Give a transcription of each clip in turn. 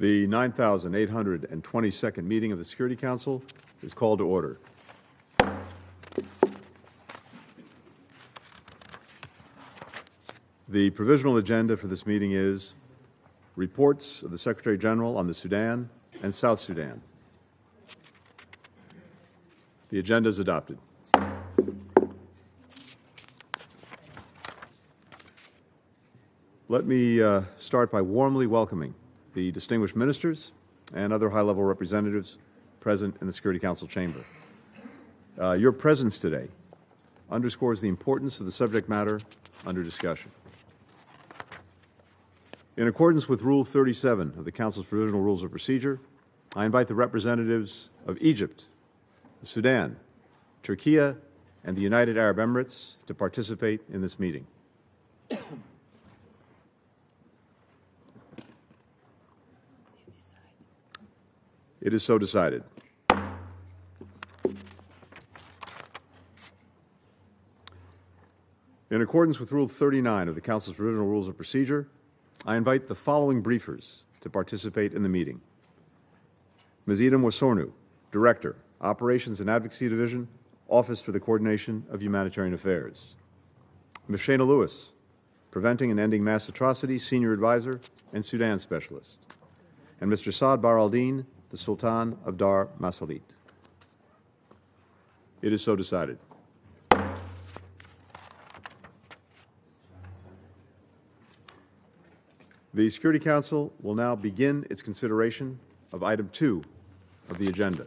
The 9,822nd meeting of the Security Council is called to order. The provisional agenda for this meeting is reports of the Secretary General on the Sudan and South Sudan. The agenda is adopted. Let me start by warmly welcoming the distinguished ministers and other high-level representatives present in the Security Council chamber. Your presence today underscores the importance of the subject matter under discussion. In accordance with Rule 37 of the Council's Provisional Rules of Procedure, I invite the representatives of Egypt, Sudan, Turkey, and the United Arab Emirates to participate in this meeting. It is so decided. In accordance with Rule 39 of the Council's Provisional Rules of Procedure, I invite the following briefers to participate in the meeting. Ms. Idem Wasornu, Director, Operations and Advocacy Division, Office for the Coordination of Humanitarian Affairs. Ms. Shana Lewis, Preventing and Ending Mass Atrocities, Senior Advisor and Sudan Specialist. And Mr. Saad Bar al-Din, the Sultan of Dar Masalit. It is so decided. The Security Council will now begin its consideration of Item 2 of the agenda.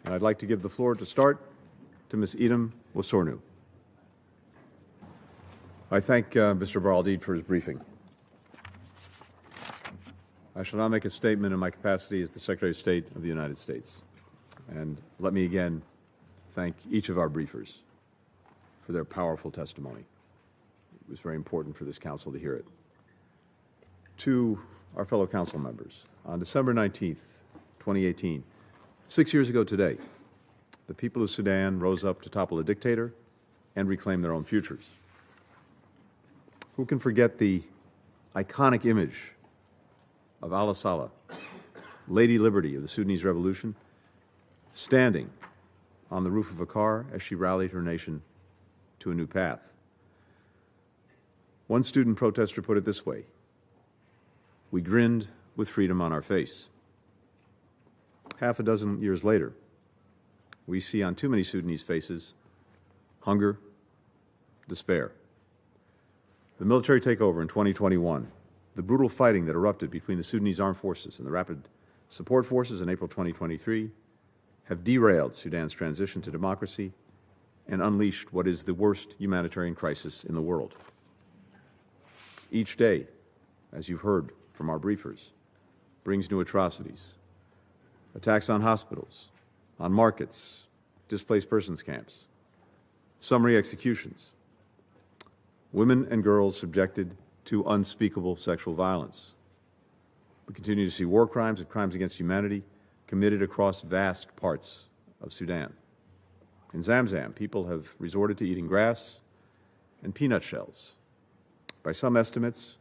And I'd like to give the floor to start to Ms. Idem Wasornu. I thank Mr. Bar al-Din for his briefing. I shall now make a statement in my capacity as the Secretary of State of the United States. And let me again thank each of our briefers for their powerful testimony. It was very important for this Council to hear it. To our fellow Council members, on December 19th, 2018, 6 years ago today, the people of Sudan rose up to topple a dictator and reclaim their own futures. Who can forget the iconic image of Allah Saleh, Lady Liberty of the Sudanese Revolution, standing on the roof of a car as she rallied her nation to a new path? One student protester put it this way: "We grinned with freedom on our face." Half a dozen years later, we see on too many Sudanese faces hunger, despair. The military takeover in 2021, the brutal fighting that erupted between the Sudanese armed forces and the Rapid Support Forces in April 2023 have derailed Sudan's transition to democracy and unleashed what is the worst humanitarian crisis in the world. Each day, as you've heard from our briefers, brings new atrocities. Attacks on hospitals, on markets, displaced persons camps, summary executions, women and girls subjected to unspeakable sexual violence. We continue to see war crimes and crimes against humanity committed across vast parts of Sudan. In Zamzam, people have resorted to eating grass and peanut shells. By some estimates,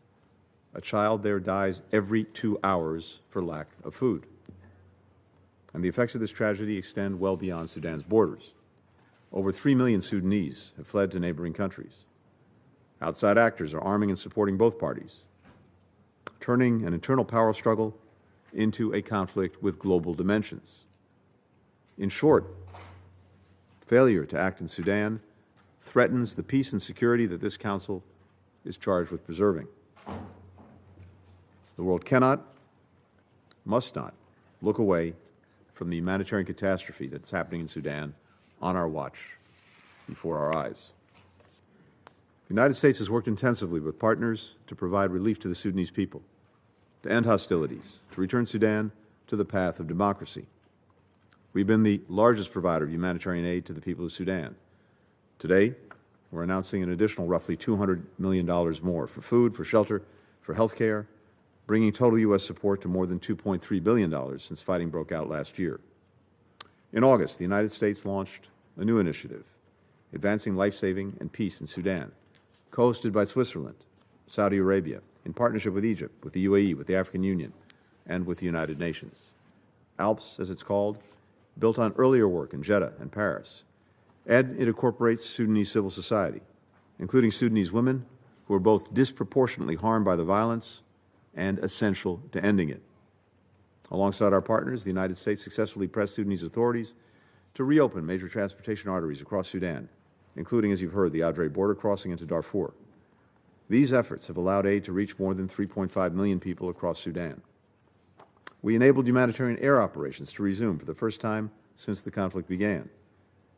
a child there dies every 2 hours for lack of food. And the effects of this tragedy extend well beyond Sudan's borders. Over 3 million Sudanese have fled to neighboring countries. Outside actors are arming and supporting both parties, turning an internal power struggle into a conflict with global dimensions. In short, failure to act in Sudan threatens the peace and security that this Council is charged with preserving. The world cannot, must not, look away from the humanitarian catastrophe that's happening in Sudan on our watch, before our eyes. The United States has worked intensively with partners to provide relief to the Sudanese people, to end hostilities, to return Sudan to the path of democracy. We've been the largest provider of humanitarian aid to the people of Sudan. Today, we're announcing an additional roughly $200 million more for food, for shelter, for health care, bringing total U.S. support to more than $2.3 billion since fighting broke out last year. In August, the United States launched a new initiative, Advancing Life-Saving and Peace in Sudan, co-hosted by Switzerland, Saudi Arabia, in partnership with Egypt, with the UAE, with the African Union, and with the United Nations. ALPS, as it's called, built on earlier work in Jeddah and Paris, and it incorporates Sudanese civil society, including Sudanese women who are both disproportionately harmed by the violence and essential to ending it. Alongside our partners, the United States successfully pressed Sudanese authorities to reopen major transportation arteries across Sudan, including, as you've heard, the Adre border crossing into Darfur. These efforts have allowed aid to reach more than 3.5 million people across Sudan. We enabled humanitarian air operations to resume for the first time since the conflict began,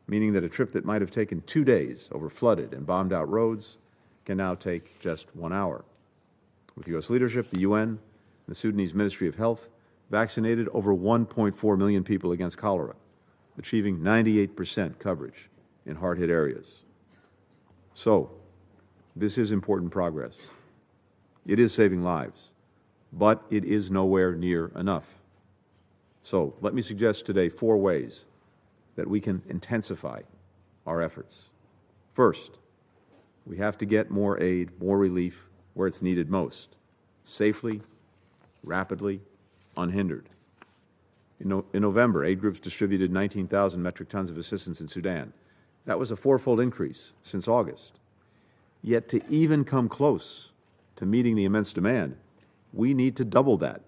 meaning that a trip that might have taken 2 days over flooded and bombed-out roads can now take just 1 hour. With U.S. leadership, the UN, and the Sudanese Ministry of Health vaccinated over 1.4 million people against cholera, achieving 98% coverage in hard-hit areas. So, this is important progress. It is saving lives, but it is nowhere near enough. So, let me suggest today 4 ways that we can intensify our efforts. First, we have to get more aid, more relief where it's needed most, safely, rapidly, unhindered. In November, aid groups distributed 19,000 metric tons of assistance in Sudan. That was a 4-fold increase since August. Yet to even come close to meeting the immense demand, we need to double that,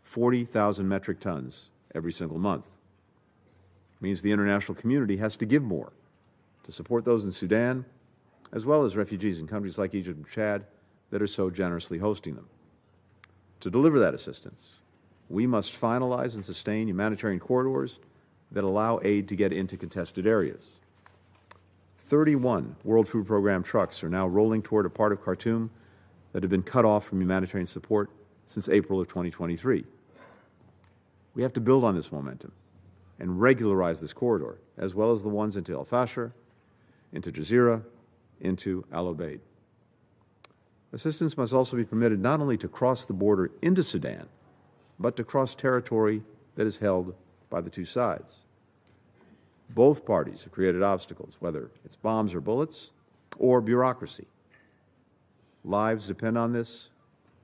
40,000 metric tons every single month. It means the international community has to give more to support those in Sudan, as well as refugees in countries like Egypt and Chad that are so generously hosting them. To deliver that assistance, we must finalize and sustain humanitarian corridors that allow aid to get into contested areas. 31 World Food Program trucks are now rolling toward a part of Khartoum that had been cut off from humanitarian support since April of 2023. We have to build on this momentum and regularize this corridor, as well as the ones into El Fasher, into Jazeera, into Al Obeid. Assistance must also be permitted not only to cross the border into Sudan, but to cross territory that is held by the two sides. Both parties have created obstacles, whether it's bombs or bullets, or bureaucracy. Lives depend on this.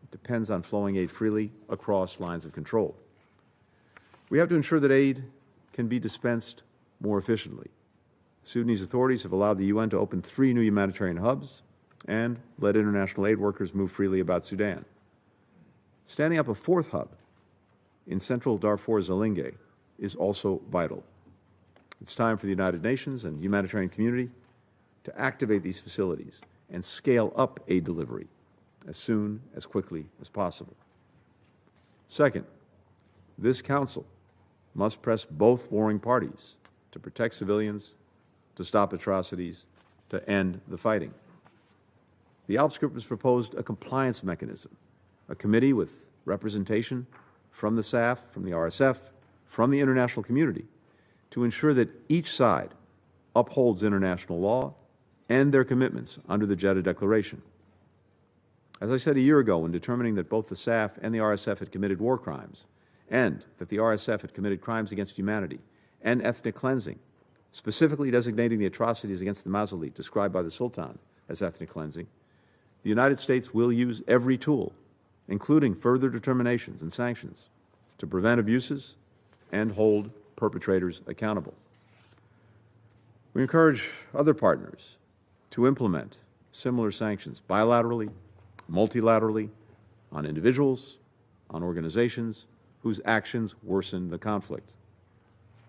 It depends on flowing aid freely across lines of control. We have to ensure that aid can be dispensed more efficiently. Sudanese authorities have allowed the UN to open 3 new humanitarian hubs and let international aid workers move freely about Sudan. Standing up a 4th hub in central Darfur Zalinge is also vital. It's time for the United Nations and the humanitarian community to activate these facilities and scale up aid delivery as quickly as possible. Second, this Council must press both warring parties to protect civilians, to stop atrocities, to end the fighting. The ALPS Group has proposed a compliance mechanism, a committee with representation from the SAF, from the RSF, from the international community, to ensure that each side upholds international law and their commitments under the Jeddah Declaration. As I said a year ago, when determining that both the SAF and the RSF had committed war crimes, and that the RSF had committed crimes against humanity and ethnic cleansing, specifically designating the atrocities against the Masalit described by the Sultan as ethnic cleansing, the United States will use every tool, including further determinations and sanctions, to prevent abuses and hold perpetrators accountable. We encourage other partners to implement similar sanctions bilaterally, multilaterally, on individuals, on organizations whose actions worsen the conflict.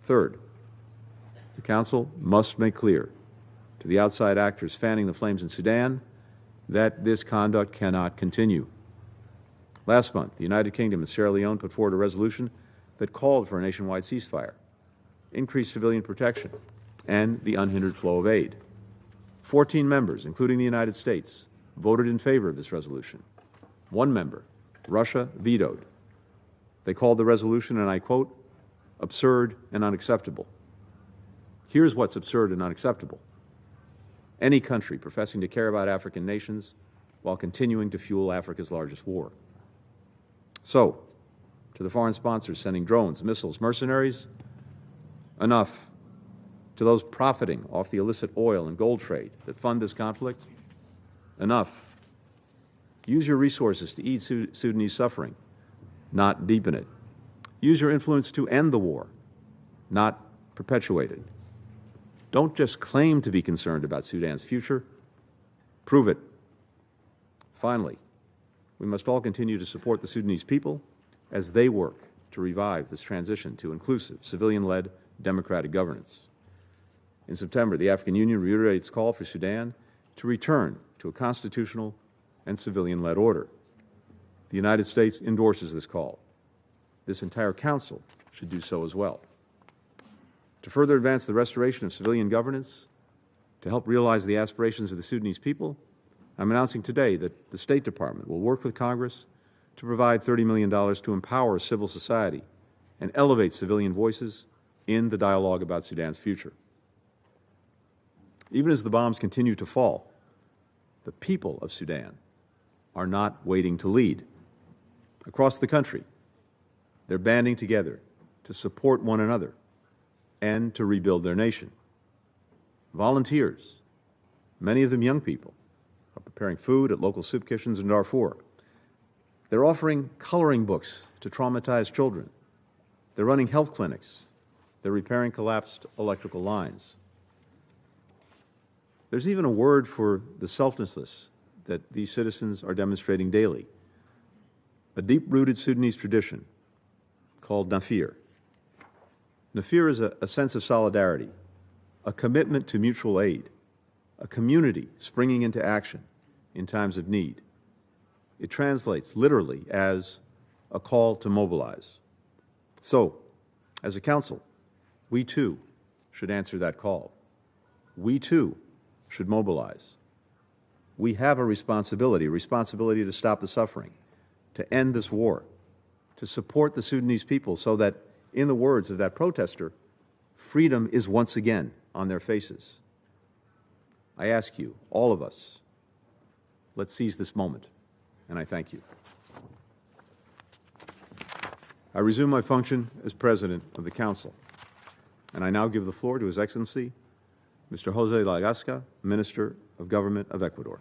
Third, the Council must make clear to the outside actors fanning the flames in Sudan that this conduct cannot continue. Last month, the United Kingdom and Sierra Leone put forward a resolution that called for a nationwide ceasefire, increased civilian protection, and the unhindered flow of aid. 14 members, including the United States, voted in favor of this resolution. 1 member, Russia, vetoed. They called the resolution, and I quote, absurd and unacceptable. Here's what's absurd and unacceptable. Any country professing to care about African nations while continuing to fuel Africa's largest war. So, to the foreign sponsors sending drones, missiles, mercenaries, enough. To those profiting off the illicit oil and gold trade that fund this conflict, enough. Use your resources to ease Sudanese suffering, not deepen it. Use your influence to end the war, not perpetuate it. Don't just claim to be concerned about Sudan's future, prove it. Finally, we must all continue to support the Sudanese people as they work to revive this transition to inclusive, civilian-led, democratic governance. In September, the African Union reiterated its call for Sudan to return to a constitutional and civilian-led order. The United States endorses this call. This entire Council should do so as well. To further advance the restoration of civilian governance, to help realize the aspirations of the Sudanese people, I'm announcing today that the State Department will work with Congress to provide $30 million to empower civil society and elevate civilian voices in the dialogue about Sudan's future. Even as the bombs continue to fall, the people of Sudan are not waiting to lead. Across the country, they're banding together to support one another and to rebuild their nation. Volunteers, many of them young people, are preparing food at local soup kitchens in Darfur. They're offering coloring books to traumatized children. They're running health clinics. They're repairing collapsed electrical lines. There's even a word for the selflessness that these citizens are demonstrating daily, a deep-rooted Sudanese tradition called nafir. Nafir is a sense of solidarity, a commitment to mutual aid, a community springing into action in times of need. It translates literally as a call to mobilize. So, as a council, we too should answer that call. We too should mobilize. We have a responsibility to stop the suffering, to end this war, to support the Sudanese people so that, in the words of that protester, freedom is once again on their faces. I ask you, all of us, let's seize this moment, and I thank you. I resume my function as President of the Council, and I now give the floor to His Excellency, Mr. Jose Lagasca, Minister of Government of Ecuador.